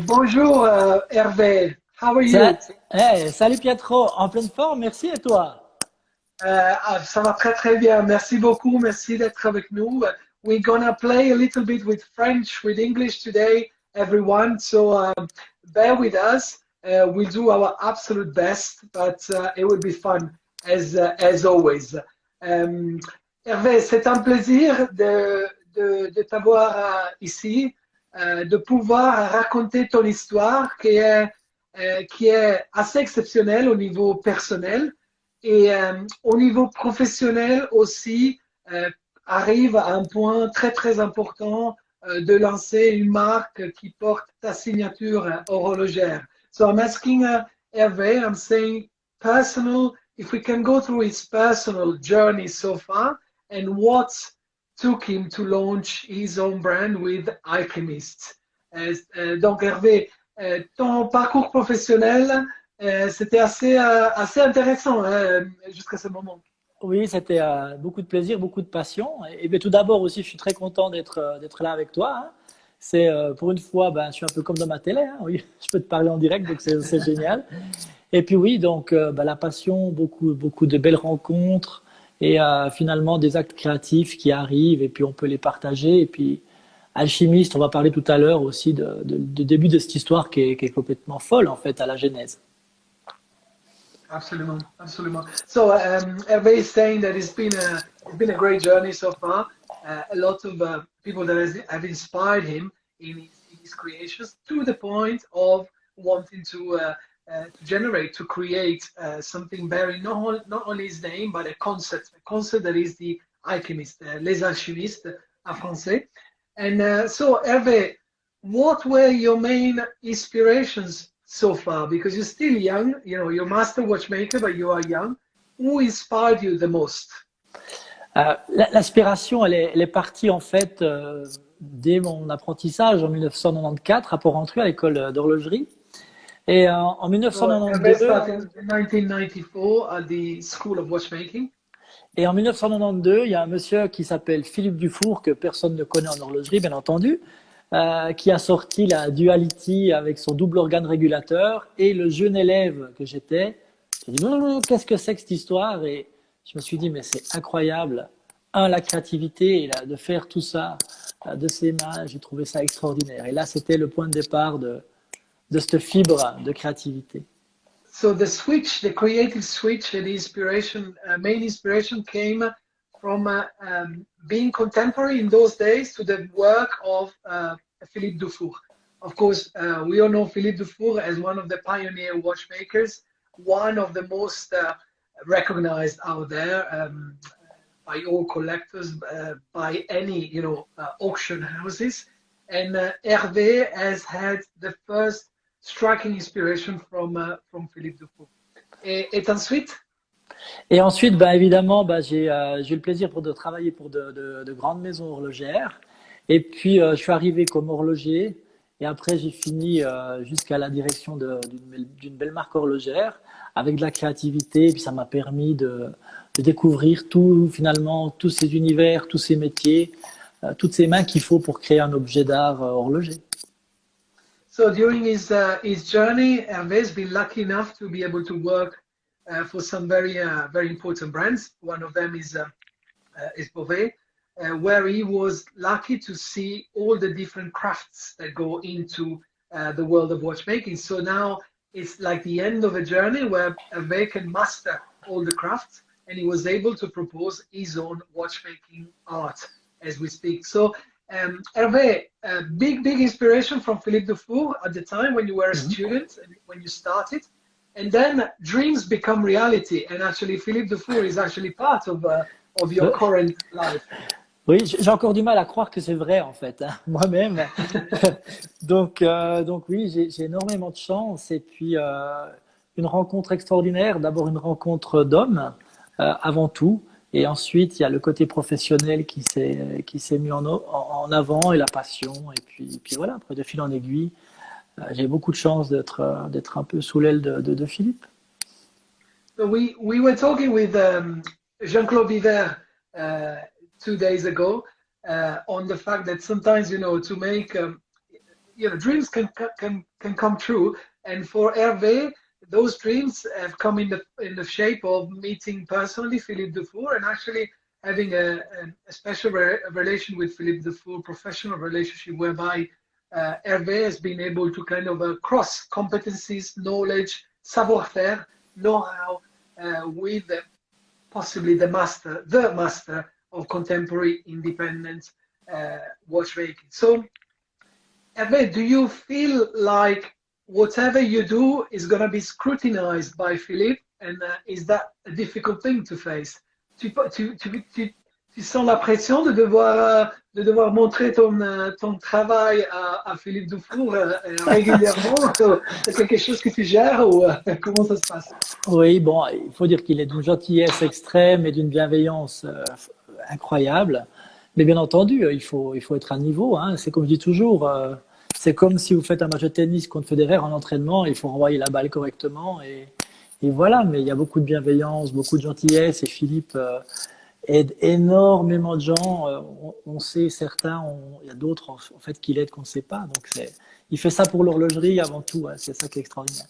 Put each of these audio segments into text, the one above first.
Bonjour Hervé, how are you? Salut Pietro, en pleine forme, merci et toi? Ça va très très bien, merci beaucoup, merci d'être avec nous. We're gonna play a little bit with French, with English today, everyone, so bear with us. We'll do our absolute best, but it will be fun as always. Hervé, c'est un plaisir de t'avoir ici, de pouvoir raconter ton histoire qui est assez exceptionnelle au niveau personnel et au niveau professionnel aussi arrive à un point très très important de lancer une marque qui porte ta signature horlogère. So I'm asking Hervé, I'm saying personal, if we can go through his personal journey so far and what took him to launch his own brand with Alchemists. Donc Hervé, ton parcours professionnel, c'était assez intéressant jusqu'à ce moment. Oui, c'était beaucoup de plaisir, beaucoup de passion. Et bien, tout d'abord aussi, je suis très content d'être là avec toi, hein. C'est pour une fois, ben, je suis un peu comme dans ma télé, hein. Oui, je peux te parler en direct, donc c'est génial. Et puis oui, donc ben, la passion, beaucoup de belles rencontres et finalement des actes créatifs qui arrivent et puis on peut les partager. Et puis alchimiste, on va parler tout à l'heure aussi du début de cette histoire qui est complètement folle en fait à la genèse. Absolutely, absolutely. So Hervé is saying that it's been a great journey so far. A lot of people that have inspired him in his creations to the point of wanting to create something bearing not only his name but a concept that is the alchemist, les alchimistes en français. And so Hervé, what were your main inspirations so far? Because you're still young, you know, you're master watchmaker, but you are young. Who inspired you the most? L'inspiration, elle est partie en fait dès mon apprentissage en 1994 à Port-Rentruy à l'école d'horlogerie. Et en So Hervé 1992, started in 1994 at the School of Watchmaking. et en 1992, il y a un monsieur qui s'appelle Philippe Dufour, que personne ne connaît en horlogerie, bien entendu, qui a sorti la Duality avec son double organe régulateur. Et le jeune élève que j'étais, j'ai dit non, qu'est-ce que c'est que cette histoire? Et je me suis dit, mais c'est incroyable. La créativité, et de faire tout ça de ses mains, j'ai trouvé ça extraordinaire. Et là, c'était le point de départ de cette fibre de créativité. So the creative switch, and the inspiration, main inspiration came from being contemporary in those days to the work of Philippe Dufour. Of course, we all know Philippe Dufour as one of the pioneer watchmakers, one of the most recognized out there by all collectors, by any auction houses. And Hervé has had the first striking inspiration from Philippe Dufour. Et ensuite? Et ensuite, bah, évidemment, bah, j'ai eu le plaisir de travailler pour de grandes maisons horlogères. Et puis, je suis arrivé comme horloger. Et après, j'ai fini jusqu'à la direction d'une belle marque horlogère avec de la créativité. Et puis, ça m'a permis de découvrir finalement, tous ces univers, tous ces métiers, toutes ces mains qu'il faut pour créer un objet d'art horloger. So during his journey, Hervé's been lucky enough to be able to work for some very important brands. One of them is Bovet, where he was lucky to see all the different crafts that go into the world of watchmaking. So now it's like the end of a journey where Hervé can master all the crafts, and he was able to propose his own watchmaking art as we speak. So Hervé, big inspiration from Philippe Dufour at the time when you were a student and when you started, and then dreams become reality. And actually, Philippe Dufour is actually part of your current life. Oui, j'ai encore du mal à croire que c'est vrai en fait, hein, moi-même. donc oui, j'ai énormément de chance et puis une rencontre extraordinaire. D'abord une rencontre d'hommes avant tout. Et ensuite, il y a le côté professionnel qui s'est mis en avant et la passion. Et puis voilà, après de fil en aiguille, j'ai beaucoup de chance d'être un peu sous l'aile de Philippe. So we were talking with Jean-Claude Biver 2 days ago on the fact that sometimes, to make dreams can come true. And for Hervé, those dreams have come in the shape of meeting personally Philippe Dufour and actually having a special relation with Philippe Dufour, professional relationship whereby Hervé has been able to kind of cross competencies, knowledge, savoir-faire, know-how with possibly the master of contemporary independent watchmaking. So, Hervé, do you feel like whatever you do is going to be scrutinized by Philippe, and is that a difficult thing to face? Tu sens la pression de devoir montrer ton travail à Philippe Dufour régulièrement? C'est quelque chose que tu gères ou comment ça se passe? Oui, bon, il faut dire qu'il est d'une gentillesse extrême et d'une bienveillance incroyable. Mais bien entendu, il faut être à niveau. Hein. C'est comme je dis toujours, c'est comme si vous faites un match de tennis contre Federer en entraînement, il faut renvoyer la balle correctement. Et voilà, mais il y a beaucoup de bienveillance, beaucoup de gentillesse. Et Philippe aide énormément de gens. On sait certains, il y a d'autres en fait qui l'aident qu'on ne sait pas. Donc il fait ça pour l'horlogerie avant tout. Hein. C'est ça qui est extraordinaire.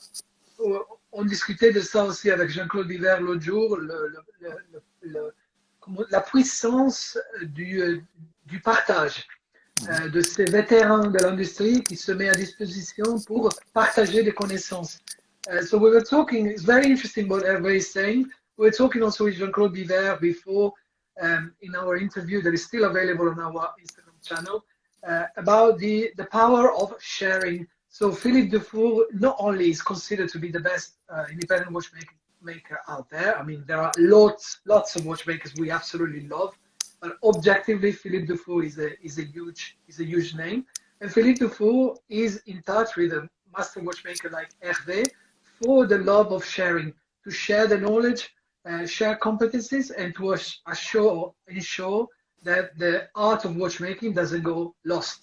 On discutait de ça aussi avec Jean-Claude Diver l'autre jour, la puissance du partage de ces vétérans de l'industrie qui se met à disposition pour partager des connaissances. So we were talking, it's very interesting what Hervé is saying. We were talking also with Jean-Claude Diver before in our interview that is still available on our Instagram channel about the power of sharing. So Philippe Dufour not only is considered to be the best independent watchmaker out there. I mean, there are lots of watchmakers we absolutely love, but objectively, Philippe Dufour is a huge name. And Philippe Dufour is in touch with a master watchmaker like Hervé for the love of sharing, to share the knowledge, share competencies, and to ensure that the art of watchmaking doesn't go lost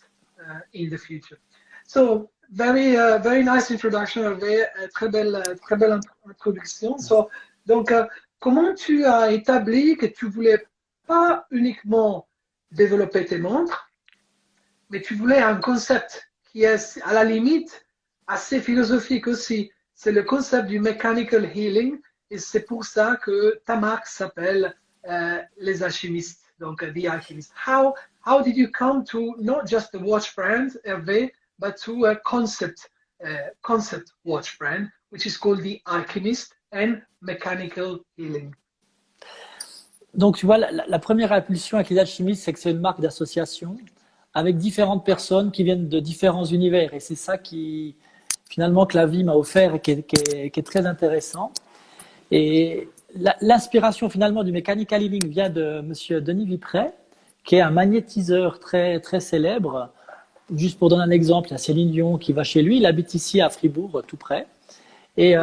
in the future. So very nice introduction, Hervé. Très belle introduction. So, donc, comment tu as établi que tu voulais pas uniquement développer tes montres, mais tu voulais un concept qui est à la limite assez philosophique aussi. C'est le concept du mechanical healing, et c'est pour ça que ta marque s'appelle les alchimistes, donc The Alchemists. How did you come to not just the watch brand, Hervé, but to a concept watch brand, which is called The Alchemist and Mechanical Healing? Donc, tu vois, la première impulsion avec les alchimistes, c'est que c'est une marque d'association avec différentes personnes qui viennent de différents univers. Et c'est ça qui, finalement, que la vie m'a offert et qui est très intéressant. Et l'inspiration, finalement, du mechanical healing vient de monsieur Denis Vipret, qui est un magnétiseur très, très célèbre. Juste pour donner un exemple, il y a Céline Dion qui va chez lui. Il habite ici à Fribourg, tout près. Et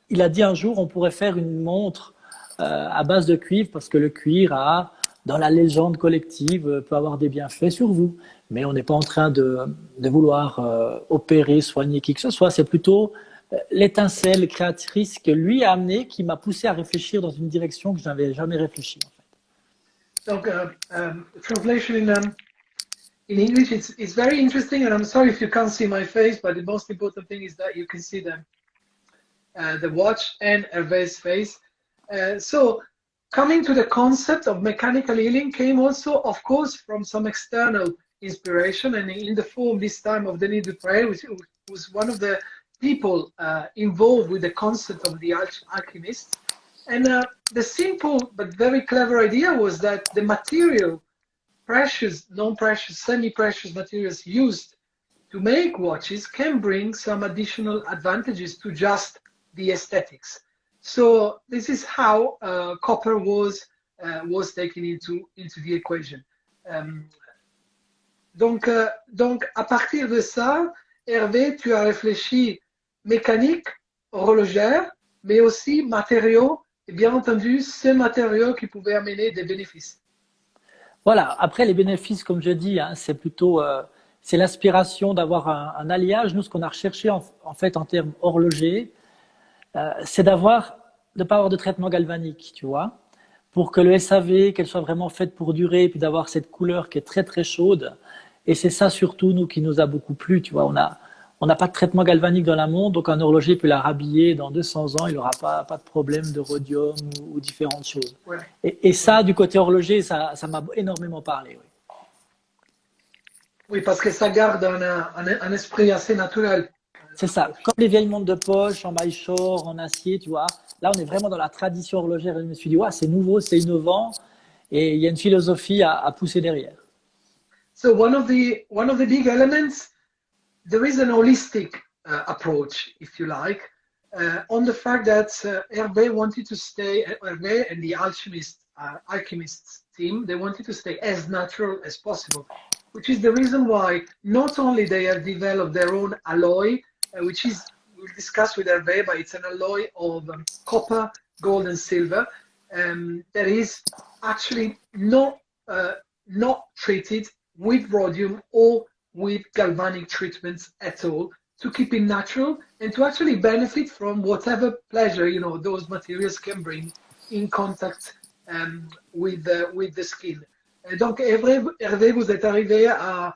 il a dit un jour, on pourrait faire une montre à base de cuivre, parce que le cuivre dans la légende collective, peut avoir des bienfaits sur vous. Mais on n'est pas en train de vouloir opérer, soigner qui que ce soit. C'est plutôt l'étincelle créatrice que lui a amenée qui m'a poussé à réfléchir dans une direction que je n'avais jamais réfléchi. En fait. Donc, translation in English, it's very interesting, and I'm sorry if you can't see my face, but the most important thing is that you can see the watch and Hervé's face. So coming to the concept of mechanical healing came also, of course, from some external inspiration, and in the form this time of Denis Dupré, which was one of the people involved with the concept of the alchemists. And the simple but very clever idea was that the material, precious, non-precious, semi-precious materials used to make watches can bring some additional advantages to just the aesthetics. So this is how copper was taken into the equation. Donc à partir de ça, Hervé, tu as réfléchi mécanique, horlogère, mais aussi matériaux, et bien entendu, ces matériaux qui pouvaient amener des bénéfices. Voilà, après les bénéfices, comme je dis, hein, c'est plutôt c'est l'aspiration d'avoir un alliage. Nous, ce qu'on a recherché en fait en termes horlogers, c'est de ne pas avoir de traitement galvanique, tu vois, pour que le SAV, qu'elle soit vraiment faite pour durer, et puis d'avoir cette couleur qui est très très chaude. Et c'est ça surtout, nous, qui nous a beaucoup plu. Tu vois, on n'a pas de traitement galvanique dans la montre, donc un horloger peut la rhabiller dans 200 ans, il n'aura pas de problème de rhodium ou différentes choses. Ouais. Et ça, du côté horloger, ça m'a énormément parlé. Oui. Oui, parce que ça garde un esprit assez naturel. C'est ça, comme les vieilles montres de poche en maille short, en acier, tu vois. Là, on est vraiment dans la tradition horlogère. Et je me suis dit, ouais, c'est nouveau, c'est innovant, et il y a une philosophie à pousser derrière. So one of the big elements, there is an holistic approach, if you like, on the fact that Hervé wanted to stay, Hervé and the alchemists team, they wanted to stay as natural as possible, which is the reason why not only they have developed their own alloy, which is, we'll discuss with Hervé, but it's an alloy of copper, gold, and silver, that is actually not treated with rhodium or with galvanic treatments at all, to keep it natural and to actually benefit from whatever pleasure, you know, those materials can bring in contact with the skin. Et donc, Hervé, vous êtes arrivé à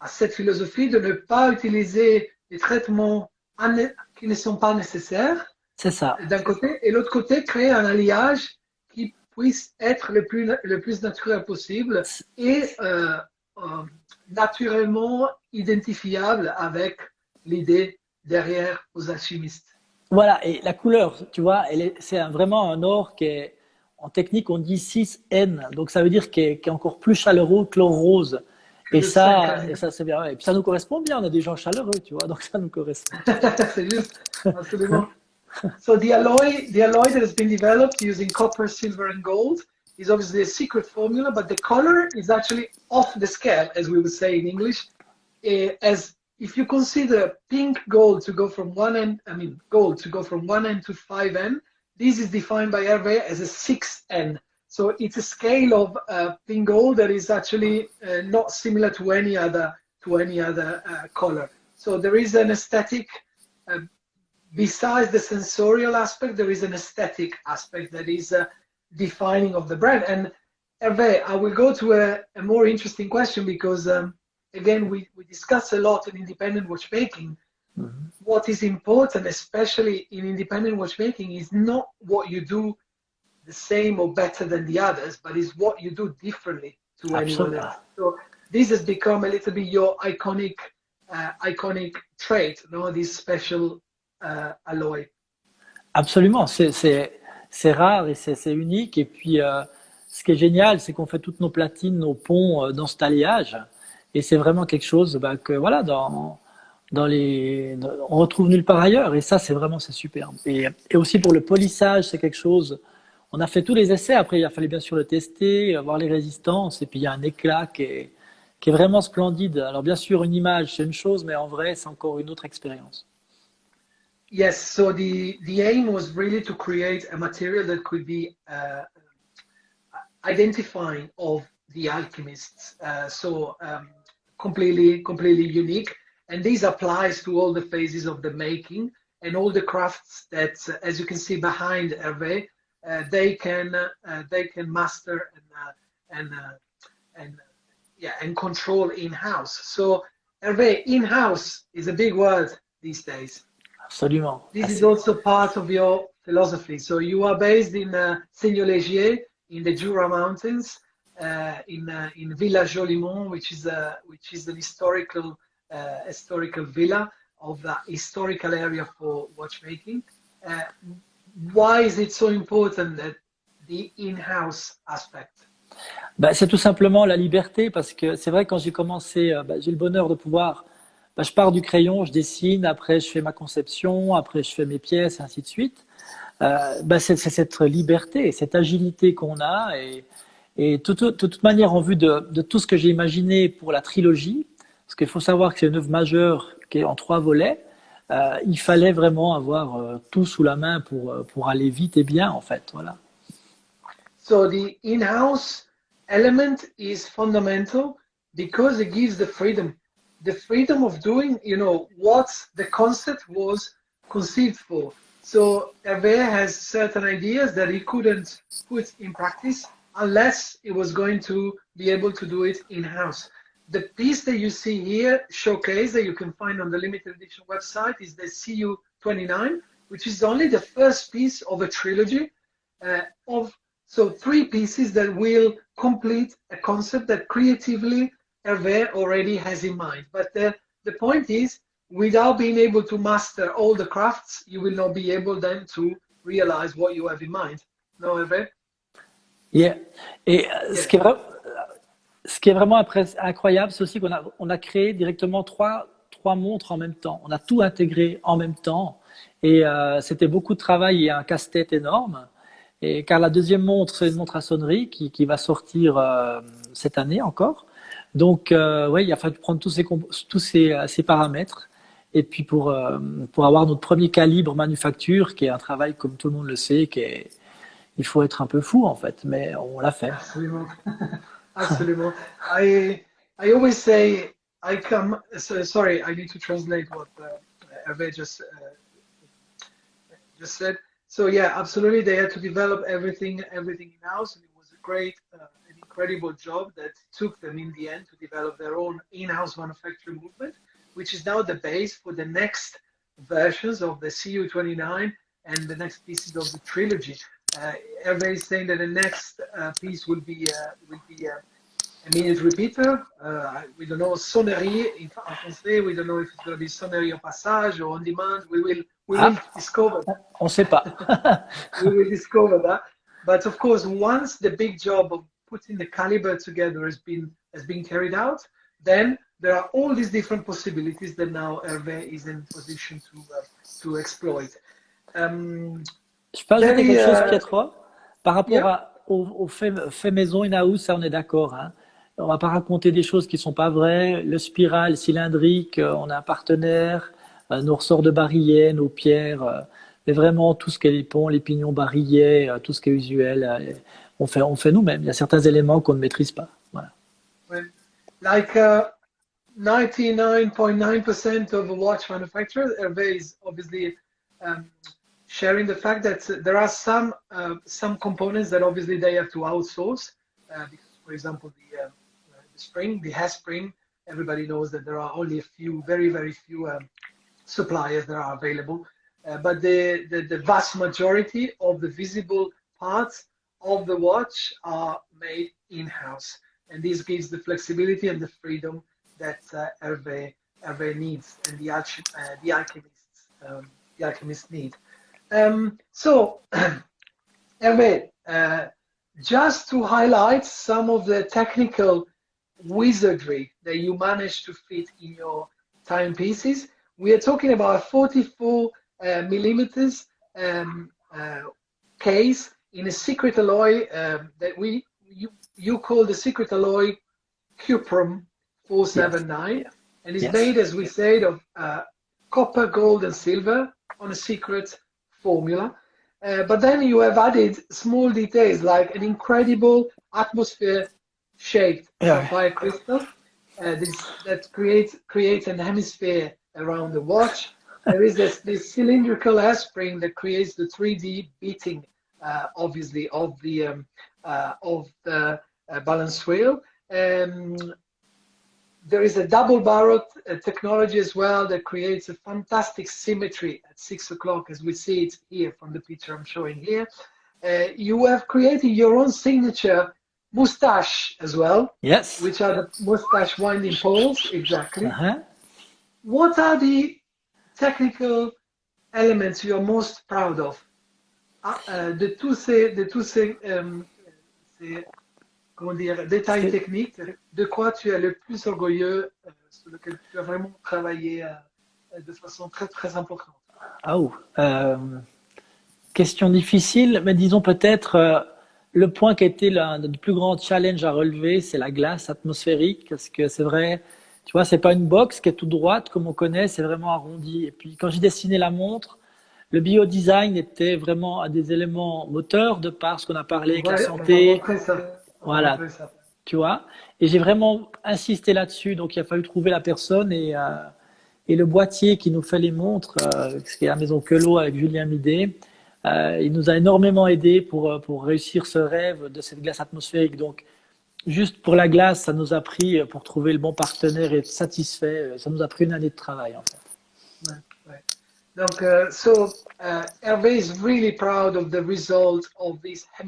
cette philosophie de ne pas utiliser les traitements qui ne sont pas nécessaires. C'est ça. D'un côté, et l'autre côté, créer un alliage qui puisse être le plus naturel possible et naturellement identifiable avec l'idée derrière aux alchimistes. Voilà, et la couleur, tu vois, c'est vraiment un or qui est, en technique, on dit 6N, donc ça veut dire qu'il est encore plus chaleureux que l'or rose. Et ça, c'est bien. Et puis ça nous correspond bien, on a des gens chaleureux, tu vois, donc ça nous correspond. C'est juste, absolument. So the alloy that has been developed using copper, silver, and gold is obviously a secret formula, but the color is actually off the scale, as we would say in English. As if you consider pink gold to go from gold to go from 1N to 5N, this is defined by Hervé as a 6N. So it's a scale of pink gold that is actually not similar to any other color. So there is an aesthetic. Besides the sensorial aspect, there is an aesthetic aspect that is defining of the brand. And Hervé, I will go to a more interesting question because, again, we discuss a lot in independent watchmaking. Mm-hmm. What is important, especially in independent watchmaking, is not what you do the same or better than the others, but is what you do differently to anyone else. So this has become a little bit your iconic trait, no? This special alloy. Absolument, c'est rare et c'est unique. Et puis, ce qui est génial, c'est qu'on fait toutes nos platines, nos ponts dans cet alliage. Et c'est vraiment quelque chose que voilà, on retrouve nulle part ailleurs. Et ça, c'est superbe. Et aussi pour le polissage, c'est quelque chose. On a fait tous les essais. Après, il a fallu bien sûr le tester, voir les résistances. Et puis, il y a un éclat qui est vraiment splendide. Alors, bien sûr, une image, c'est une chose, mais en vrai, c'est encore une autre expérience. Yes, so the aim was really to create a material that could be identifying of the alchemists, completely unique. And this applies to all the phases of the making and all the crafts that, as you can see behind Hervé, they can master and control in-house. So Hervé, in-house is a big word these days. Absolument. This is also part of your philosophy. So you are based in Seigneur-Légier, in the Jura Mountains, in Villa Jolimont, which is an historical villa of the historical area for watchmaking. Why is it so important that the in-house aspect? C'est tout simplement la liberté, parce que c'est vrai, quand j'ai commencé, j'ai le bonheur de pouvoir. Je pars du crayon, je dessine, après je fais ma conception, après je fais mes pièces, et ainsi de suite. C'est cette liberté, cette agilité qu'on a, et de toute manière, en vue de tout ce que j'ai imaginé pour la trilogie, parce qu'il faut savoir que c'est une œuvre majeure qui est en 3 volets, il fallait vraiment avoir tout sous la main pour aller vite et bien, en fait. Voilà. So the in-house element is fundamental because it gives the freedom of doing, what the concept was conceived for. So Hervé has certain ideas that he couldn't put in practice unless it was going to be able to do it in-house. The piece that you see here, showcase, that you can find on the limited edition website, is the CU29, which is only the first piece of a trilogy so 3 pieces that will complete a concept that creatively Hervé already has in mind. But the point is, without being able to master all the crafts, you will not be able then to realize what you have in mind. No, Hervé? Yeah. Et ce qui est vraiment incroyable, c'est aussi qu'on a créé directement trois montres en même temps. On a tout intégré en même temps. Et c'était beaucoup de travail et un casse-tête énorme. Et car la deuxième montre, c'est une montre à sonnerie qui va sortir cette année encore. Donc, ouais, il a fallu prendre tous ces paramètres. Et puis pour avoir notre premier calibre manufacture, qui est un travail, comme tout le monde le sait, il faut être un peu fou en fait, mais on l'a fait. Absolument. Absolument. I always say, sorry, I need to translate what Hervé just said. So yeah, absolutely, they had to develop everything in-house, and it was a great, an incredible job that took them in the end to develop their own in-house manufacturing movement, which is now the base for the next versions of the CU29 and the next pieces of the trilogy. Hervé is saying that the next piece will be a minute repeater. We don't know, sonnerie in français. We don't know if it's going to be sonnerie au passage or on demand. We will discover that. On sait pas. We will discover that. But of course, once the big job of putting the caliber together has been carried out, then there are all these different possibilities that now Hervé is in position to exploit. Je peux ajouter quelque chose, Pietro, par rapport au fait maison in-house, ça on est d'accord. Hein. On va pas raconter des choses qui sont pas vraies. Le spiral cylindrique, on a un partenaire, nos ressorts de barillet, nos pierres, mais vraiment tout ce qui est les ponts, les pignons barillets, tout ce qui est usuel, on fait nous-mêmes. Il y a certains éléments qu'on ne maîtrise pas. Voilà. Like 99.9% of watch manufacturers, Hervé is obviously sharing the fact that there are some components that obviously they have to outsource. Because, for example, the spring, the hair spring, everybody knows that there are only a few, very, very few suppliers that are available. But the vast majority of the visible parts of the watch are made in-house. And this gives the flexibility and the freedom that Hervé needs and the alchemists need. So, Hervé, just to highlight some of the technical wizardry that you managed to fit in your timepieces, we are talking about a 44 millimeters case in a secret alloy that you call the secret alloy cuprum 479, yes. And it's made, as we said, of copper, gold, and silver on a secret formula. But then you have added small details like an incredible atmosphere-shaped sapphire crystal that creates an hemisphere around the watch. There is this cylindrical hair spring that creates the 3D beating, obviously, of the balance wheel. There is a double barrel technology as well that creates a fantastic symmetry at 6 o'clock, as we see it here from the picture I'm showing here. You have created your own signature moustache as well, yes, which are the moustache winding poles, exactly. What are the technical elements you are most proud of? De tous ces comment dire, détails techniques, de quoi tu es le plus orgueilleux, sur lequel tu as vraiment travaillé de façon très très importante? Question difficile, mais disons peut-être le point qui a été l'un des plus grands challenges à relever, c'est la glace atmosphérique, parce que c'est vrai, tu vois, c'est pas une box qui est toute droite comme on connaît, c'est vraiment arrondi. Et puis quand j'ai dessiné la montre, le biodesign était vraiment un des éléments moteurs de par ce qu'on a parlé avec la santé. Voilà, tu vois. Et j'ai vraiment insisté là-dessus, donc il a fallu trouver la personne et le boîtier qui nous fait les montres, qui est la maison Queloz avec Julien Midet. Il nous a énormément aidé pour réussir ce rêve de cette glace atmosphérique. Donc, juste pour la glace, ça nous a pris, pour trouver le bon partenaire et être satisfait, ça nous a pris une année de travail en fait. Ouais, ouais. Donc, Hervé is really proud of the result of this uh,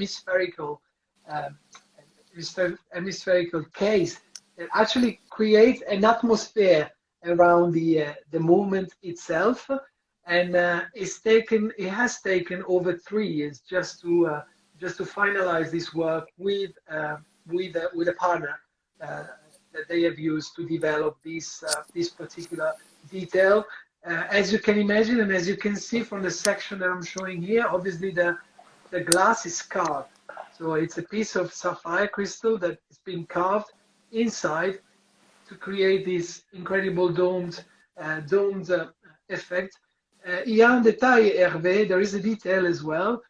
hemispherical case. It actually creates an atmosphere around the movement itself, and it has taken over 3 years just to finalize this work with a partner that they have used to develop this particular detail. As you can imagine, and as you can see from the section that I'm showing here, obviously the glass is carved. So it's a piece of sapphire crystal that has been carved inside to create this incredible domed effect. Il y a un détail, Hervé, there is a detail as well.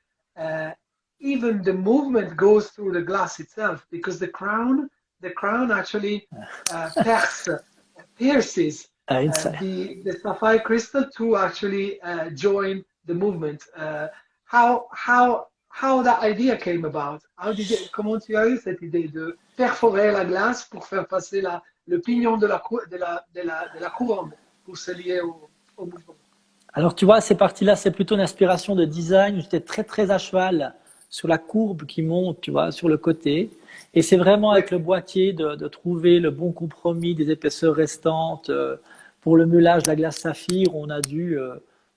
Even the movement goes through the glass itself, because the crown actually pierces the sapphire crystal to actually join the movement. How that idea came about? Comment tu as eu cette idée de perforer la glace pour faire passer le pignon de la couronne pour se lier au mouvement? Alors tu vois, ces parties-là, c'est plutôt une inspiration de design. J'étais très à cheval sur la courbe qui monte, tu vois, sur le côté. Et c'est vraiment avec le boîtier de trouver le bon compromis des épaisseurs restantes. Pour le meulage de la glace saphir, on a dû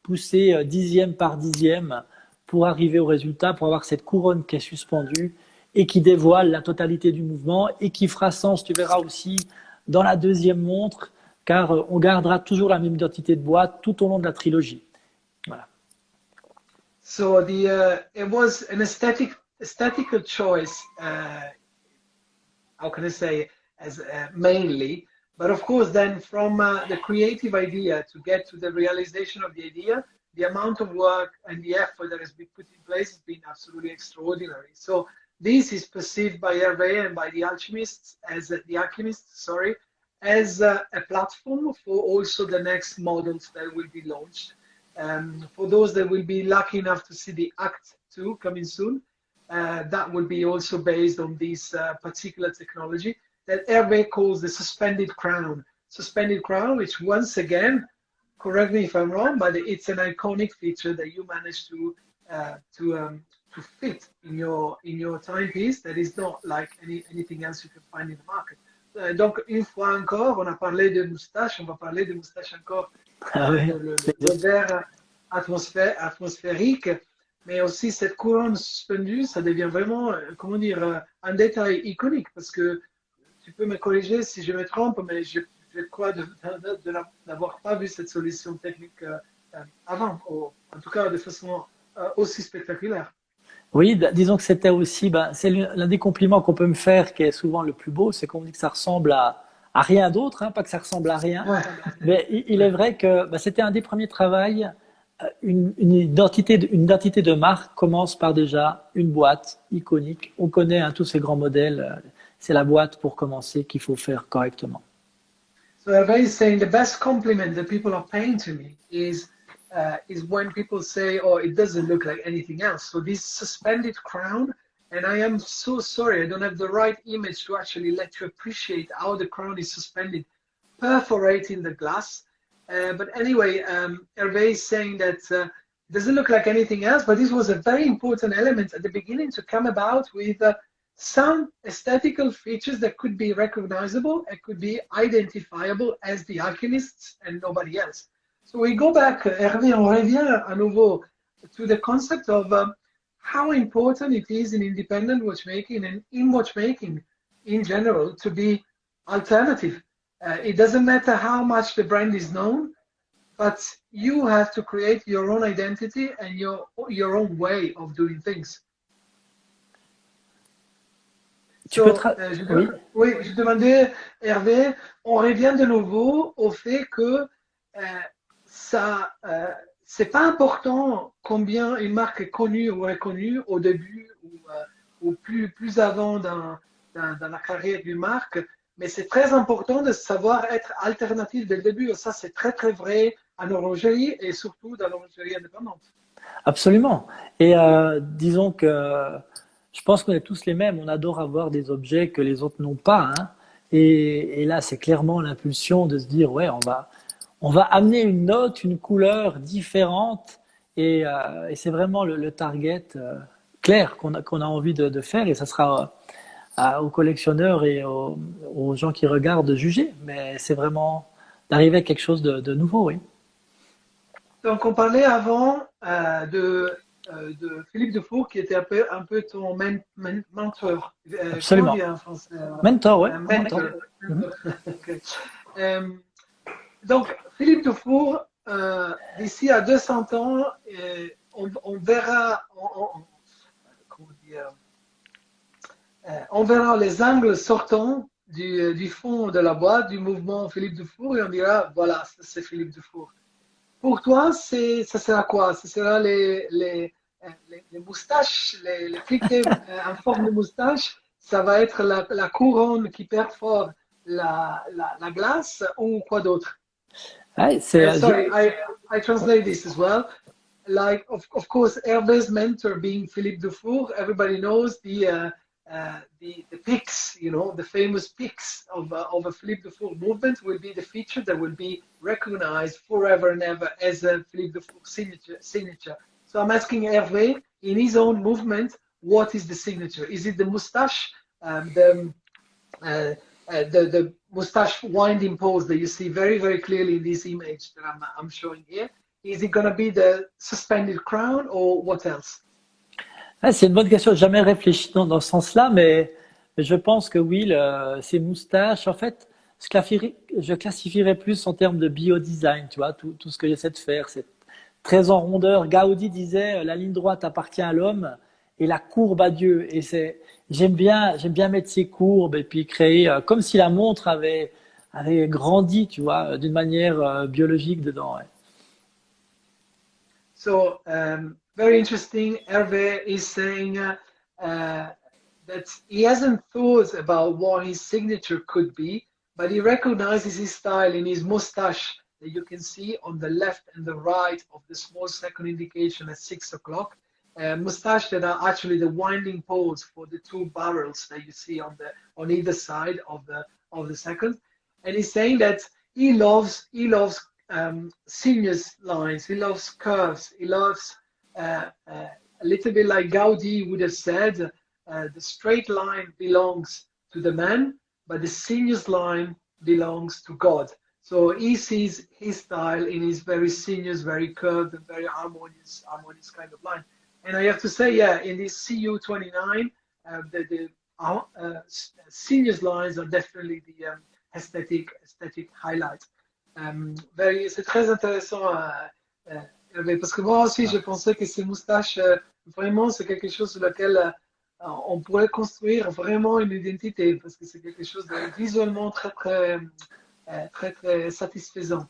pousser dixième par dixième pour arriver au résultat, pour avoir cette couronne qui est suspendue et qui dévoile la totalité du mouvement et qui fera sens, tu verras aussi, dans la deuxième montre, car on gardera toujours la même identité de boîte tout au long de la trilogie. Voilà. So it was an aesthetical choice, how can I say, as mainly, but of course then from the creative idea to get to the realization of the idea, the amount of work and the effort that has been put in place has been absolutely extraordinary. So this is perceived by Hervé and by the alchemists as a platform for also the next models that will be launched. For those that will be lucky enough to see the Act 2 coming soon, that will be also based on this particular technology that Hervé calls the suspended crown. Suspended crown, which once again, correct me if I'm wrong, but it's an iconic feature that you managed to fit in your timepiece that is not like anything else you can find in the market. Donc, une fois encore, on a parlé de moustache, on va parler de moustache encore, le verre atmosphérique, mais aussi cette couronne suspendue, ça devient vraiment, comment dire, un détail iconique, parce que tu peux me corriger si je me trompe, mais je crois d'avoir pas vu cette solution technique avant, en tout cas de façon aussi spectaculaire. Oui, disons que c'était aussi, c'est l'un des compliments qu'on peut me faire qui est souvent le plus beau, c'est qu'on me dit que ça ressemble à rien d'autre, hein, pas que ça ressemble à rien. Ouais. Mais il est vrai que c'était un des premiers travaux. Une identité de marque commence par déjà une boîte iconique. On connaît tous ces grands modèles. C'est la boîte pour commencer qu'il faut faire correctement. So Hervé is saying the best compliment that people are paying to me is when people say, "Oh, it doesn't look like anything else." So this suspended crown, and I am so sorry, I don't have the right image to actually let you appreciate how the crown is suspended, perforating the glass. But anyway, Hervé is saying that it doesn't look like anything else, but this was a very important element at the beginning to come about with some aesthetical features that could be recognizable and could be identifiable as the alchemists and nobody else. So we go back, Hervé, on revient à nouveau to the concept of how important it is in independent watchmaking and in watchmaking in general to be alternative. It doesn't matter how much the brand is known, but you have to create your own identity and your own way of doing things. Oui, je demandais, Hervé, on revient de nouveau au fait que c'est pas important combien une marque est connue ou reconnue au début ou plus avant dans la carrière d'une marque, mais c'est très important de savoir être alternatif dès le début. Et ça, c'est très vrai en horlogerie et surtout dans l'horlogerie indépendante. Absolument. Et disons que je pense qu'on est tous les mêmes. On adore avoir des objets que les autres n'ont pas, hein. Et là, c'est clairement l'impulsion de se dire, ouais, on va amener une note, une couleur différente. Et c'est vraiment le target clair qu'on a envie de faire. Et ça sera aux collectionneurs et aux gens qui regardent de juger. Mais c'est vraiment d'arriver à quelque chose de nouveau, oui. Donc, on parlait avant de Philippe Dufour, qui était un peu ton mentor. Comment on Absolument. dit en français? Mentor, ouais. Mentor. Mentor. Mhm. Ok. Donc, Philippe Dufour, d'ici à 200 ans, on verra, comment dire, on verra les angles sortants du fond de la boîte, du mouvement Philippe Dufour, et on dira, voilà, c'est Philippe Dufour. Pour toi, ça sera quoi? Ce sera les moustaches, les cliquets en forme de moustache. Ça va être la couronne qui perfore la glace ou quoi d'autre? Ouais, Sorry, I translate this as well. Like, of course, Hervé's mentor being Philippe Dufour, everybody knows the pics, you know, the famous pics of a Philippe Dufour movement will be the feature that will be recognized forever and ever as a Philippe Dufour signature. So I'm asking Hervé, in his own movement, what is the signature? Is it the moustache, the moustache winding pose that you see very, very clearly in this image that I'm showing here? Is it going to be the suspended crown or what else? Ah, c'est une bonne question. J'ai jamais réfléchi dans ce sens-là, mais je pense que oui, ces moustaches, en fait, je classifierais plus en termes de biodesign, tu vois, tout ce que j'essaie de faire, c'est très en rondeur. Gaudi disait, la ligne droite appartient à l'homme et la courbe à Dieu. Et j'aime bien mettre ces courbes et puis créer, comme si la montre avait grandi, tu vois, d'une manière biologique dedans. Ouais. So, very interesting. Hervé is saying that he hasn't thought about what his signature could be, but he recognizes his style in his mustache that you can see on the left and the right of the small second indication at 6 o'clock. Mustache that are actually the winding poles for the two barrels that you see on either side of the second. And he's saying that he loves sinuous lines. He loves curves. He loves a little bit like Gaudi would have said, the straight line belongs to the man, but the sinuous line belongs to God. So he sees his style in his very sinuous, very curved, and very harmonious kind of line. And I have to say, yeah, in this CU29, the sinuous lines are definitely the aesthetic highlight. C'est très intéressant, parce que moi aussi, je pensais que ces moustaches, vraiment, c'est quelque chose sur lequel on pourrait construire vraiment une identité, parce que c'est quelque chose de visuellement très satisfaisant.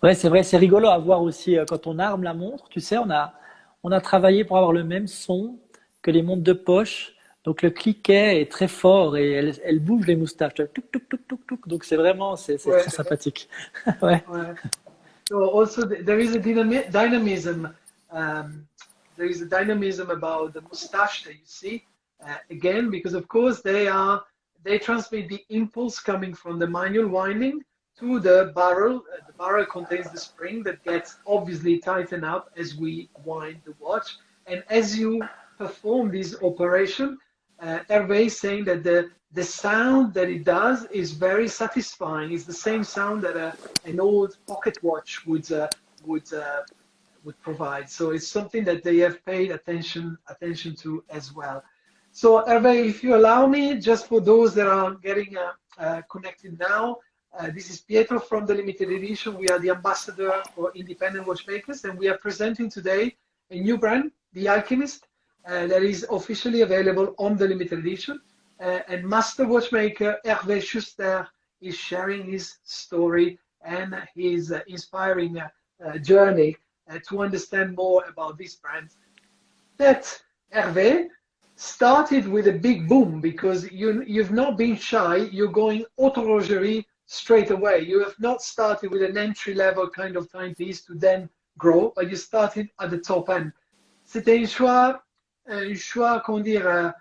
Ouais, c'est vrai, c'est rigolo à voir aussi quand on arme la montre. Tu sais, on a travaillé pour avoir le même son que les montres de poche. Donc le cliquet est très fort et elle bouge les moustaches. Touc, touc, touc, touc, touc. Donc c'est vraiment, c'est très sympathique. Ouais. Ouais. So also there is a dynamism. There is a dynamism about the moustache that you see. Again, because of course they transmit the impulse coming from the manual winding to the barrel. The barrel contains the spring that gets obviously tightened up as we wind the watch. And as you perform this operation, Hervé is saying that the sound that it does is very satisfying. It's the same sound that an old pocket watch would provide. So it's something that they have paid attention to as well. So Hervé, if you allow me, just for those that are getting connected now, this is Pietro from the limited edition. We are the ambassador for independent watchmakers, and we are presenting today a new brand, the Alchemist, that is officially available on the limited edition. And master watchmaker Hervé Schlüchter is sharing his story and his inspiring journey to understand more about this brand. That Hervé started with a big boom, because you've not been shy. You're going horlogerie straight away. You have not started with an entry-level kind of timepiece to then grow, but you started at the top end. C'était un choix, comment dire,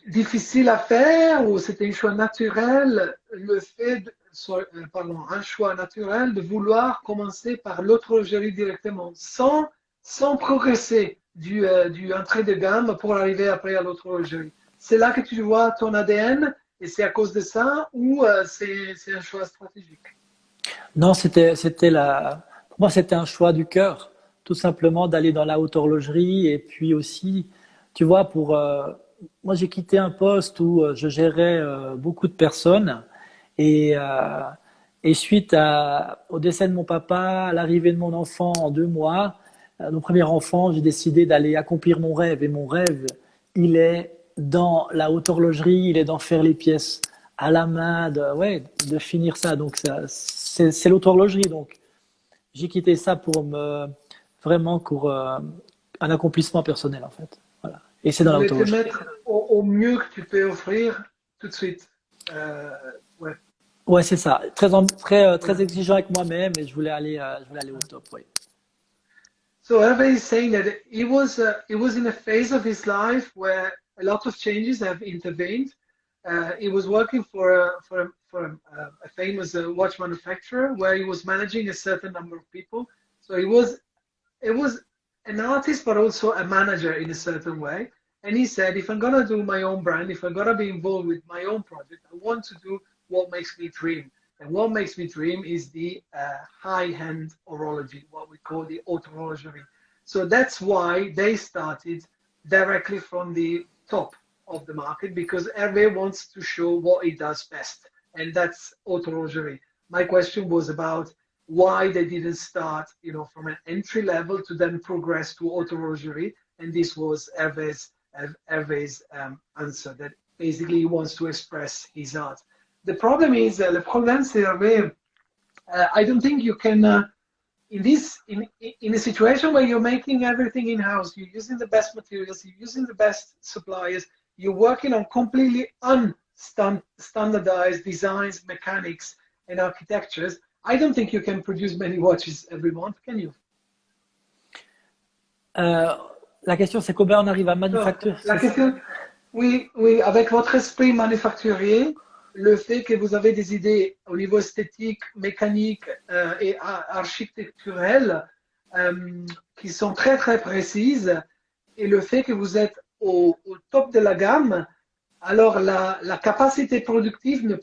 difficile à faire, ou c'était un choix naturel, le fait, un choix naturel de vouloir commencer par l'horlogerie directement, sans progresser du entrée de gamme pour arriver après à l'horlogerie. C'est là que tu vois ton ADN, et c'est à cause de ça, ou c'est un choix stratégique? Non, pour moi, c'était un choix du cœur, tout simplement d'aller dans la haute horlogerie. Et puis aussi, tu vois, moi, j'ai quitté un poste où je gérais beaucoup de personnes. Et, euh, et suite au décès de mon papa, à l'arrivée de mon enfant en 2 mois, mon premier enfant, j'ai décidé d'aller accomplir mon rêve. Et mon rêve, il est dans la haute horlogerie, il est d'en faire les pièces à la main, de finir ça. Donc, c'est l'auto-horlogerie. Donc, j'ai quitté ça vraiment pour un accomplissement personnel, en fait. Voilà. Et c'est Tu dans voulais te l'auto-horlogerie. mettre au mieux que tu peux offrir tout de suite. Ouais. Ouais, c'est ça. Très Ouais. exigeant avec moi-même et je voulais aller au top, oui. So Hervé is saying that he was in a phase of his life where a lot of changes have intervened. He was working a famous watch manufacturer where he was managing a certain number of people. So it was an artist, but also a manager in a certain way. And he said, if I'm gonna do my own brand, if I'm gonna be involved with my own project, I want to do what makes me dream. And what makes me dream is the high-end horology, what we call the haute horlogerie. So that's why they started directly from the top of the market, because Hervé wants to show what he does best, and that's haute horlogerie. My question was about why they didn't start, from an entry level to then progress to haute horlogerie, and this was Hervé's answer, that basically he wants to express his art. The problem is, le problème c'est Hervé, I don't think you can, in a situation where you're making everything in-house, you're using the best materials, you're using the best suppliers, you're working on completely unstandardized designs, mechanics, and architectures, I don't think you can produce many watches every month, can you? La question, c'est combien on arrive à manufacturer, La c'est ça? question, oui, avec votre esprit manufacturier, le fait que vous avez des idées au niveau esthétique, mécanique et architecturel qui sont très très précises, et le fait que vous êtes au top de la gamme, alors la capacité productive ne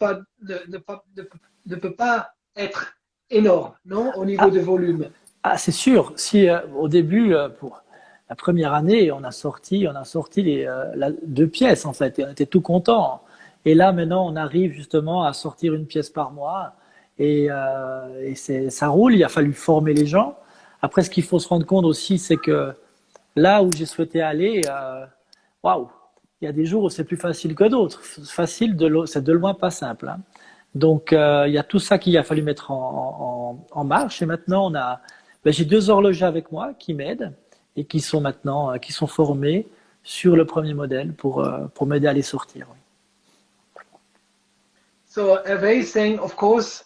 peut pas être énorme, non, au niveau de volume. C'est sûr. Si au début, pour la première année, on a sorti 2 pièces en fait, et on était tout contents. Et là, maintenant, on arrive justement à sortir une pièce par mois, et ça roule. Il a fallu former les gens. Après, ce qu'il faut se rendre compte aussi, c'est que là où j'ai souhaité aller, waouh, il y a des jours où c'est plus facile que d'autres. C'est de loin pas simple, hein. Donc, il y a tout ça qu'il a fallu mettre en marche. Et maintenant, j'ai 2 horlogers avec moi qui m'aident et qui sont formés sur le premier modèle pour m'aider à les sortir. So Hervé is saying, of course,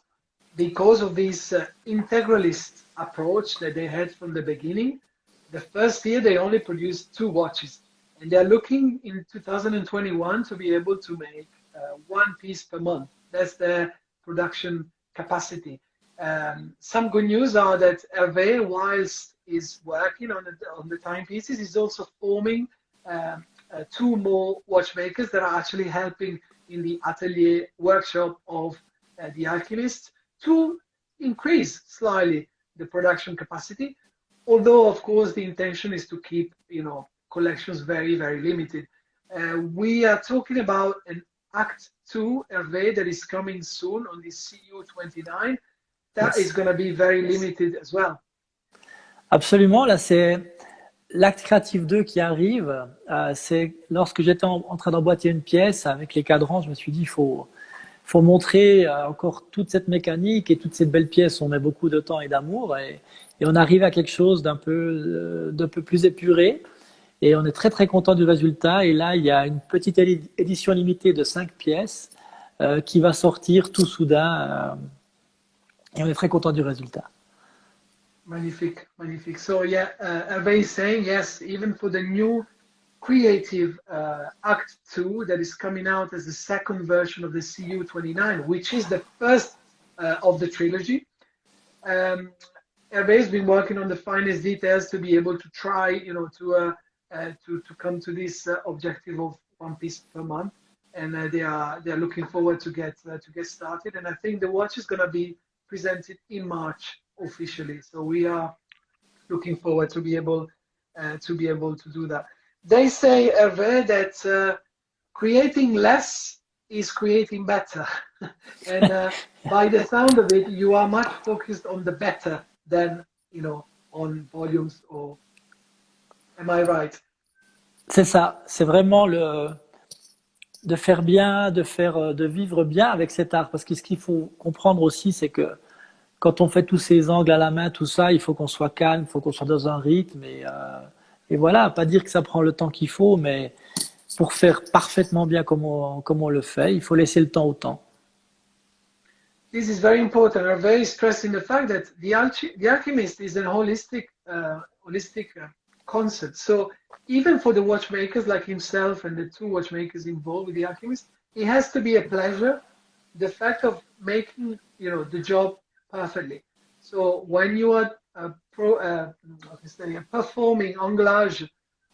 because of this integralist approach that they had from the beginning, the first year they only produced 2 watches, and they're looking in 2021 to be able to make 1 piece per month. That's their production capacity. Some good news are that Hervé, whilst is working on the timepieces, is also forming 2 more watchmakers that are actually helping in the atelier workshop of the Alchemists to increase slightly the production capacity. Although, of course, the intention is to keep, collections very, very limited. We are talking about an Act 2 Hervé that is coming soon on the CU29. That is going to be very limited as well. Absolument. Là, c'est l'acte créatif 2 qui arrive. C'est lorsque j'étais en train d'emboîter une pièce avec les cadrans, je me suis dit, il faut montrer encore toute cette mécanique et toutes ces belles pièces. On met beaucoup de temps et d'amour, et on arrive à quelque chose d'un peu plus épuré. Et on est très très content du résultat. Et là, il y a une petite édition limitée de 5 pièces qui va sortir tout soudain. Et on est très content du résultat. Magnifique, magnifique. So yeah, Hervé is saying yes, even for the new creative Act 2 that is coming out as the second version of the CU29, which is the first of the trilogy. Hervé has been working on the finest details to be able to try, to come to this objective of one piece per month, and they are looking forward to get started. And I think the watch is going to be presented in March officially. So we are looking forward to be able to do that. They say, Hervé, that creating less is creating better. And by the sound of it, you are much focused on the better than, on volumes. Or am I right? C'est ça, c'est vraiment de faire bien, de vivre bien avec cet art. Parce que ce qu'il faut comprendre aussi, c'est que quand on fait tous ces angles à la main, tout ça, il faut qu'on soit calme, il faut qu'on soit dans un rythme. Et voilà, pas dire que ça prend le temps qu'il faut, mais pour faire parfaitement bien comme on le fait, il faut laisser le temps au temps. This is very important. I'm very stressing the fact that the alchemist is a holistic concept. So even for the watchmakers like himself and the two watchmakers involved with the alchemist, it has to be a pleasure. The fact of making, the job perfectly. So when you are performing anglage,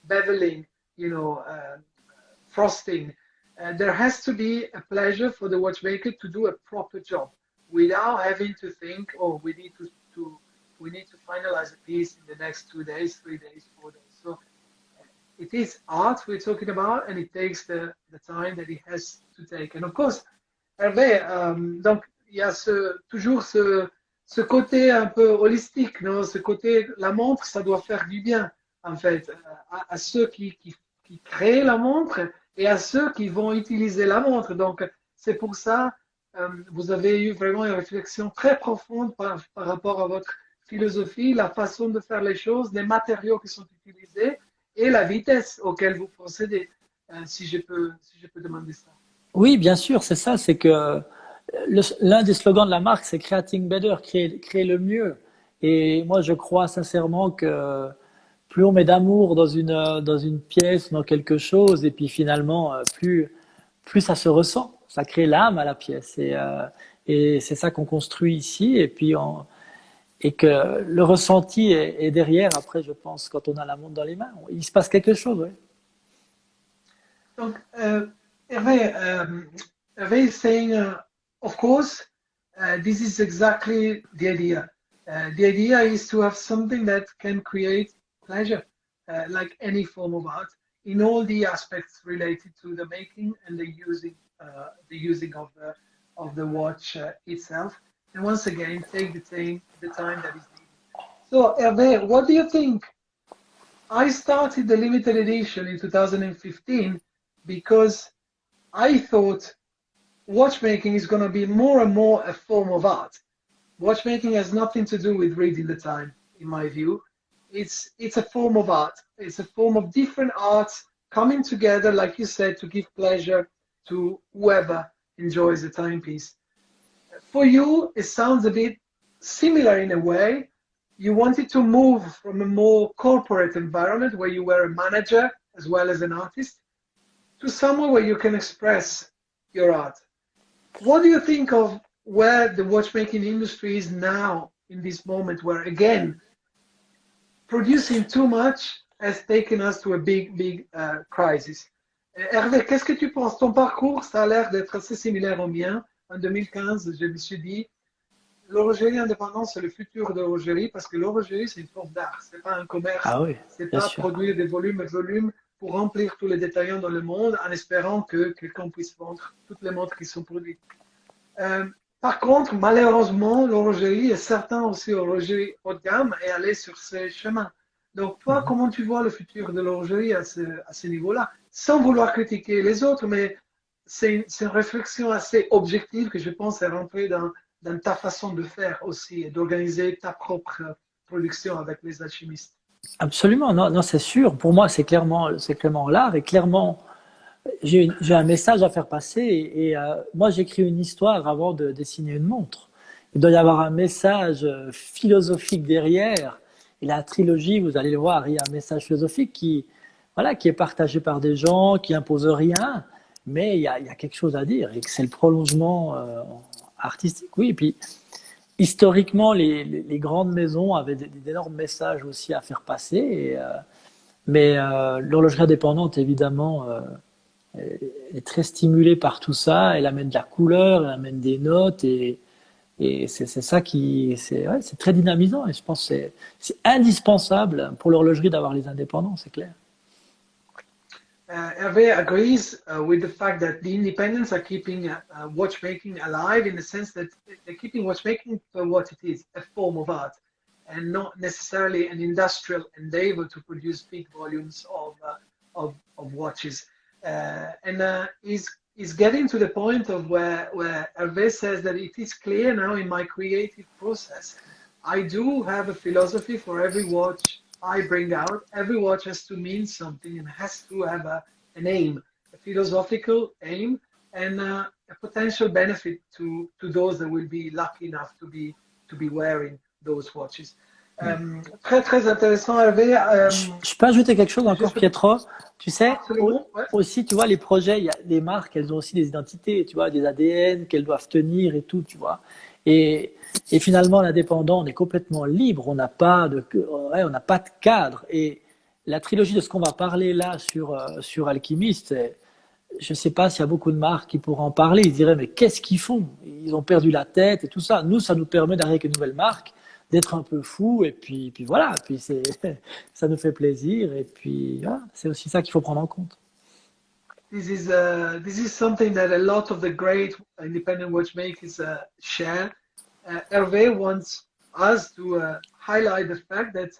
beveling, frosting, there has to be a pleasure for the watchmaker to do a proper job without having to think, oh, we need to finalize a piece in the next 2 days, 3 days, 4 days. So it is art we're talking about, and it takes the time that it has to take. And of course, Hervé, donc il y a toujours ce côté un peu holistique, non? Ce côté, la montre, ça doit faire du bien, en fait, à ceux qui créent la montre et à ceux qui vont utiliser la montre. Donc, c'est pour ça, vous avez eu vraiment une réflexion très profonde par rapport à votre philosophie, la façon de faire les choses, les matériaux qui sont utilisés et la vitesse auquel vous procédez, si je peux demander ça. Oui, bien sûr, c'est ça, c'est que l'un des slogans de la marque, c'est Creating Better, créer le mieux. Et moi, je crois sincèrement que plus on met d'amour dans une pièce, dans quelque chose, et puis finalement, plus ça se ressent. Ça crée l'âme à la pièce. Et c'est ça qu'on construit ici. Et que le ressenti est derrière, après, je pense, quand on a la montre dans les mains. Il se passe quelque chose, oui. Donc, Hervé is saying, of course, this is exactly the idea. The idea is to have something that can create pleasure, like any form of art, in all the aspects related to the making and the using of the watch itself. And once again, take the time that is needed. So, Hervé, what do you think? I started the limited edition in 2015 because I thought watchmaking is going to be more and more a form of art. Watchmaking has nothing to do with reading the time, in my view. It's a form of art. It's a form of different arts coming together, like you said, to give pleasure to whoever enjoys the timepiece. For you, it sounds a bit similar in a way. You wanted to move from a more corporate environment where you were a manager as well as an artist to somewhere where you can express your art. What do you think of where the watchmaking industry is now in this moment where, again, producing too much has taken us to a big crisis? Hervé, qu'est-ce que tu penses? Ton parcours, ça a l'air d'être assez similaire au mien. En 2015, je me suis dit, l'horlogerie indépendante, c'est le futur de l'horlogerie parce que l'horlogerie, c'est une forme d'art. C'est pas un commerce. Ah oui, c'est pas sûr. Produire des volumes et volumes pour remplir tous les détaillants dans le monde en espérant que quelqu'un puisse vendre toutes les montres qui sont produites. Par contre, malheureusement, l'horlogerie et certains aussi horlogerie haut de gamme est allé sur ces chemins. Donc, toi, comment tu vois le futur de l'horlogerie à ce niveau-là? Sans vouloir critiquer les autres, mais c'est une réflexion assez objective que je pense est rentrée dans ta façon de faire aussi et d'organiser ta propre production avec les alchimistes. Absolument, non, c'est sûr. Pour moi, c'est clairement l'art et clairement, j'ai un message à faire passer. Et moi, j'écris une histoire avant de dessiner une montre. il doit y avoir un message philosophique derrière. Et la trilogie, vous allez le voir, il y a un message philosophique qui est partagé par des gens, qui impose rien, mais il y a quelque chose à dire et que c'est le prolongement artistique. Oui, et puis historiquement, les grandes maisons avaient d'énormes messages aussi à faire passer. Mais l'horlogerie indépendante, évidemment, est très stimulée par tout ça. Elle amène de la couleur, elle amène des notes et c'est ça c'est très dynamisant. Et je pense que c'est indispensable pour l'horlogerie d'avoir les indépendants, c'est clair. Hervé agrees with the fact that the independents are keeping watchmaking alive in the sense that they're keeping watchmaking for what it is, a form of art, and not necessarily an industrial endeavor to produce big volumes of watches. Is getting to the point of where Hervé says that it is clear now in my creative process, I do have a philosophy for every watch I bring out. Every watch has to mean something and has to have an aim, a philosophical aim, and a potential benefit to those that will be lucky enough to be wearing those watches. Très très intéressant, Hervé. Je peux ajouter quelque chose encore, Pietro. Tu sais, ouais. aussi, tu vois, les projets, il y a des marques, elles ont aussi des identités, tu vois, des ADN qu'elles doivent tenir et tout, tu vois. Et finalement, l'indépendant, on est complètement libre, on n'a pas de cadre. Et la trilogie de ce qu'on va parler là sur Alchemist, je ne sais pas s'il y a beaucoup de marques qui pourraient en parler. Ils diraient, mais qu'est-ce qu'ils font? Ils ont perdu la tête et tout ça. Nous, ça nous permet d'arriver avec une nouvelle marque, d'être un peu fou et puis voilà, puis ça nous fait plaisir et puis voilà, c'est aussi ça qu'il faut prendre en compte. This is something that a lot of the great independent watchmakers share. Hervé wants us to highlight the fact that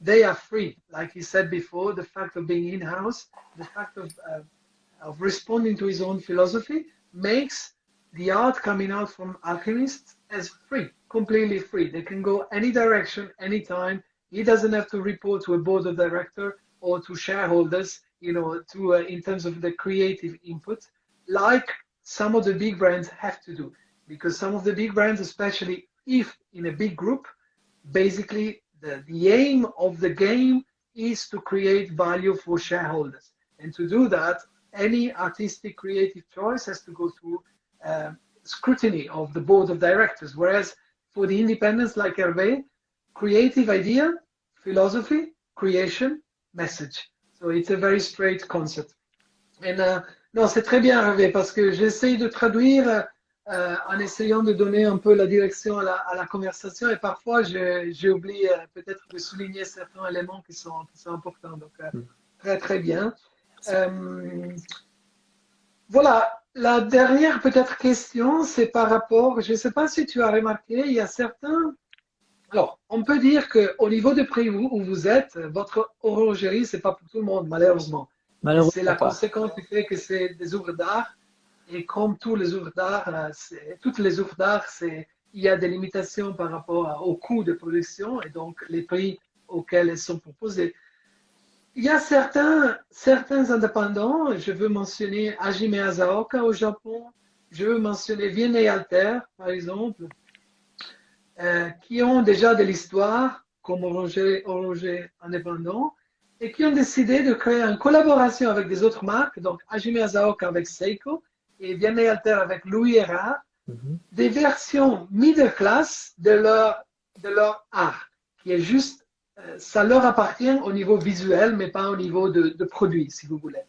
they are free, like he said before. The fact of being in-house, the fact of responding to his own philosophy makes the art coming out from alchemists as free, completely free. They can go any direction, anytime. He doesn't have to report to a board of director or to shareholders, in terms of the creative input, like some of the big brands have to do. Because some of the big brands, especially if in a big group, basically the aim of the game is to create value for shareholders. And to do that, any artistic creative choice has to go through scrutiny of the board of directors, whereas for the independents like Hervé, creative idea, philosophy, creation, message. So it's a very straight concept. And non, c'est très bien Hervé, parce que j'essaye de traduire en essayant de donner un peu la direction à la conversation et parfois j'ai oublié peut-être de souligner certains éléments qui sont importants. Donc très très bien. Voilà. La dernière peut-être question, c'est par rapport, je ne sais pas si tu as remarqué, il y a certains... Alors, on peut dire qu'au niveau de prix où vous êtes, votre horlogerie, ce n'est pas pour tout le monde, malheureusement. C'est la conséquence du fait que c'est des œuvres d'art. Et comme tous les œuvres d'art, toutes les œuvres d'art, il y a des limitations par rapport au coût de production et donc les prix auxquels elles sont proposées. Il y a certains indépendants, je veux mentionner Hajime Asaoka au Japon, je veux mentionner Vienne Alter, par exemple, qui ont déjà de l'histoire comme horloger indépendant et qui ont décidé de créer une collaboration avec des autres marques, donc Hajime Asaoka avec Seiko et Vienne Alter avec Louis Erard, des versions middle class de leur art, qui est juste ça leur appartient au niveau visuel, mais pas au niveau de produit, si vous voulez.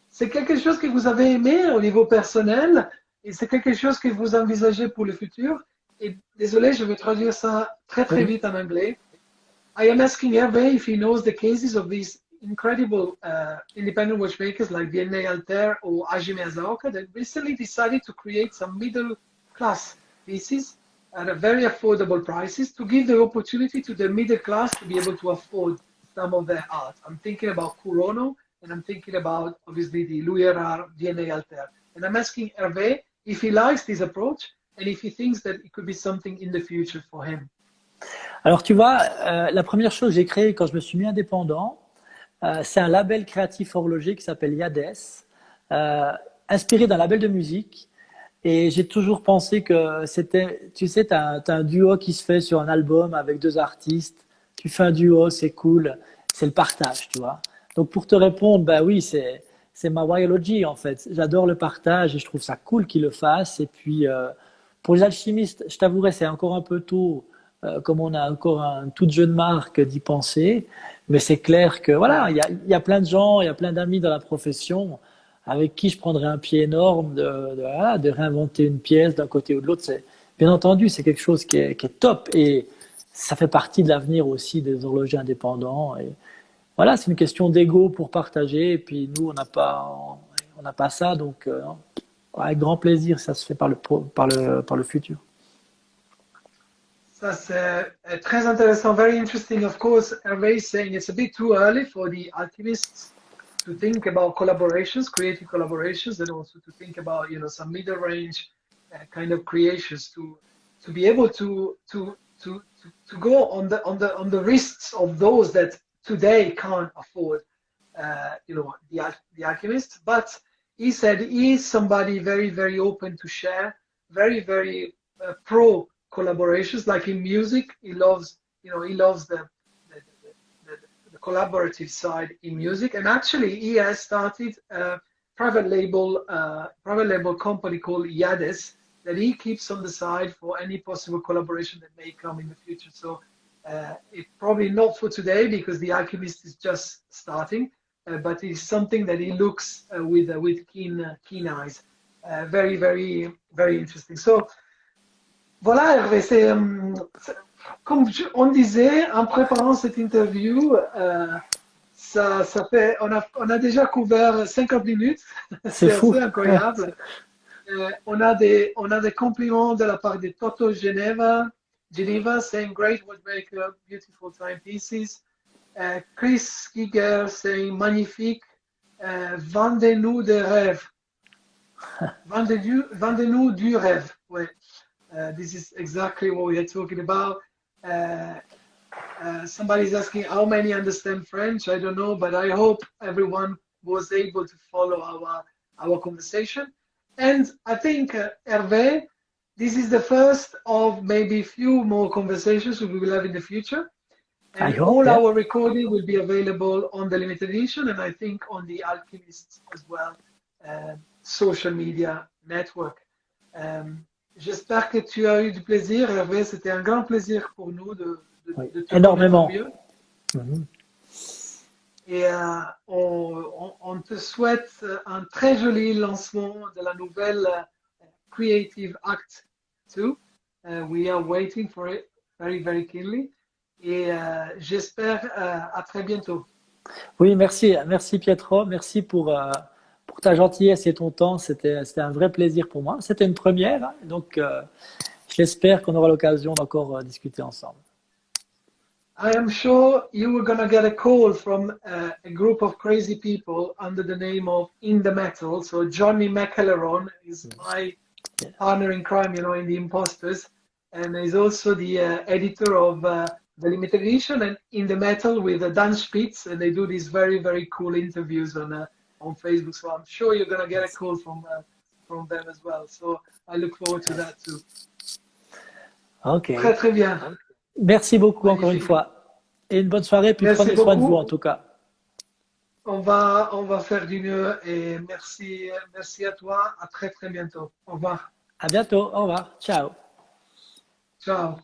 C'est quelque chose que vous avez aimé au niveau personnel et c'est quelque chose que vous envisagez pour le futur. Et désolé, je vais traduire ça très très vite en anglais. I am asking Hervé if he knows the cases of these incredible independent watchmakers like Vienne Alter or Hajime Asaoka that recently decided to create some middle class pieces at a very affordable prices to give the opportunity to the middle class to be able to afford some of their art. I'm thinking about Kurono and I'm thinking about obviously the Louis Erard Vienne Alter. And I'm asking Hervé if he likes this approach and if he thinks that it could be something in the future for him. Alors tu vois, la première chose que j'ai créée quand je me suis mis indépendant, c'est un label créatif horloger qui s'appelle Yades, inspiré d'un label de musique. Et j'ai toujours pensé que c'était, tu sais, t'as un duo qui se fait sur un album avec deux artistes. Tu fais un duo, c'est cool. C'est le partage, tu vois. Donc pour te répondre, bah oui, c'est ma biologie en fait. J'adore le partage et je trouve ça cool qu'ils le fassent. Et puis pour les alchimistes, je t'avouerai, c'est encore un peu tôt, comme on a encore une toute jeune marque d'y penser. Mais c'est clair que voilà, il y a plein de gens, il y a plein d'amis dans la profession avec qui je prendrais un pied énorme voilà, de réinventer une pièce d'un côté ou de l'autre. Bien entendu, c'est quelque chose qui est top et ça fait partie de l'avenir aussi des horlogers indépendants. Et voilà, c'est une question d'ego pour partager. Et puis nous, on n'a pas ça, donc avec grand plaisir, ça se fait par le futur. Ça, c'est très intéressant, very interesting. Of course, Hervé is saying it's a bit too early for the alchemists to think about collaborations, creative collaborations, and also to think about, you know, some middle range kind of creations to be able to go on the risks of those that today can't afford, you know, the alchemists. But he said he is somebody very, very open to share, very, very pro collaborations. Like in music, he loves, you know, he loves the collaborative side in music. And actually, he has started a private label company called Yades that he keeps on the side for any possible collaboration that may come in the future. So it's probably not for today because the Alchemist is just starting, but it's something that he looks with keen eyes. Very, very, very interesting. So voilà, Hervé, comme on disait en préparant cette interview, ça fait, on a déjà couvert 50 minutes. C'est fou. Assez incroyable. On a des compliments de la part de Toto Geneva, saying great watchmaker, beautiful timepieces. Chris Giger saying magnifique. Vendez-nous des rêves. Vendez-nous du rêve. Ouais. This is exactly what we are talking about. Somebody's asking how many understand French. I don't know, but I hope everyone was able to follow our conversation. And I think, Hervé, this is the first of maybe few more conversations we will have in the future. And our recording will be available on the limited edition and I think on the Alchemists as well, social media network. J'espère que tu as eu du plaisir, Hervé. C'était un grand plaisir pour nous de te énormément mieux. Et on te souhaite un très joli lancement de la nouvelle Creative Act 2. We are waiting for it very, very keenly. Et j'espère à très bientôt. Oui, merci Pietro. Merci pour ta gentillesse et ton temps. C'était un vrai plaisir pour moi. C'était une première, hein, donc j'espère qu'on aura l'occasion d'encore discuter ensemble. I am sure you were going to get a call from a group of crazy people under the name of In the Metal. So Johnny McElleron is my partner in crime, you know, in the Imposters, and he's also the editor of the limited edition and In the Metal with Dan Spitz, and they do these very, very cool interviews on Facebook. So I'm sure you're going to get a call from them as well. So I look forward to that too. Ok. Très, très bien. Merci beaucoup encore une fois. Et une bonne soirée, puis prenez soin de vous en tout cas. On va faire du mieux et merci à toi. À très très bientôt. Au revoir. À bientôt. Au revoir. Ciao. Ciao.